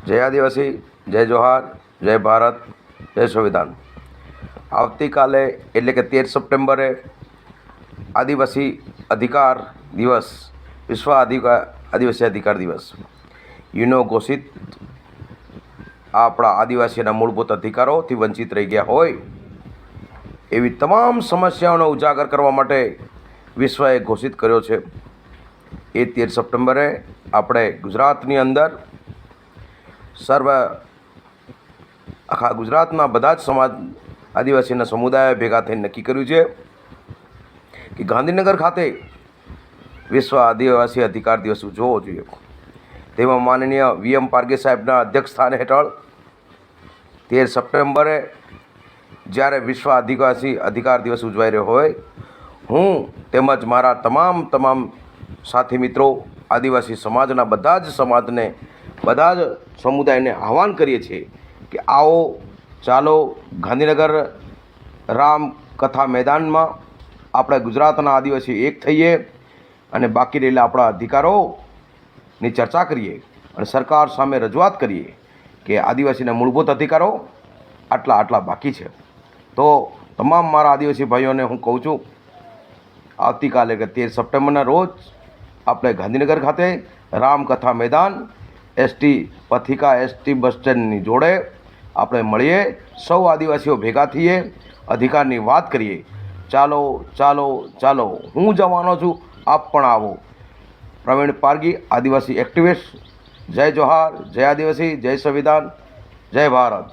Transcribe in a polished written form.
જય આદિવાસી, જય જોહાર, જય ભારત, જય સંવિધાન। આવતીકાલે એટલે કે 13 સપ્ટેમ્બરે આદિવાસી અધિકાર દિવસ, વિશ્વ આદિવાસી અધિકાર દિવસ યુનો ઘોષિત આપણા આદિવાસીના મૂળભૂત અધિકારોથી વંચિત રહી ગયા હોય એવી તમામ સમસ્યાઓનો ઉજાગર કરવા માટે વિશ્વએ ઘોષિત કર્યો છે। એ 13 સપ્ટેમ્બરે આપણે ગુજરાતની અંદર આખા ગુજરાતના બધા જ સમાજ આદિવાસીના સમુદાય ભેગા થઈને નક્કી કર્યું છે કે ગાંધીનગર ખાતે વિશ્વ આદિવાસી અધિકાર દિવસ ઉજવવો જોઈએ। તેમાં માનનીય VM પારગે સાહેબના અધ્યક્ષસ્થાન હેઠળ 13 સપ્ટેમ્બરે જ્યારે વિશ્વ આદિવાસી અધિકાર દિવસ ઉજવાઈ રહ્યો હોય, હું તેમજ મારા તમામ સાથી મિત્રો આદિવાસી સમાજના બધા જ સમાજને, બધા જ સમુદાયને આહ્વાન કરીએ છીએ કે આવો ચાલો ગાંધીનગર રામકથા મેદાનમાં આપણે ગુજરાતના આદિવાસી એક થઈએ અને બાકી રહેલા આપણા અધિકારોની ચર્ચા કરીએ અને સરકાર સામે રજૂઆત કરીએ કે આદિવાસીના મૂળભૂત અધિકારો આટલા બાકી છે। તો તમામ મારા આદિવાસી ભાઈઓને હું કહું છું, આવતીકાલે કે 13 સપ્ટેમ્બરના રોજ આપણે ગાંધીનગર ખાતે રામકથા મેદાન એસટી પથિકા એસટી બસ સ્ટેન્ડની જોડે આપણે મળીએ, સૌ આદિવાસીઓ ભેગા થઈએ, અધિકારની વાત કરીએ। ચાલો ચાલો ચાલો, હું જવાનો છું, આપ પણ આવો। પ્રવીણ પારગી, આદિવાસી એક્ટિવિસ્ટ। જય જોહાર, જય આદિવાસી, જય સંવિધાન, જય ભારત।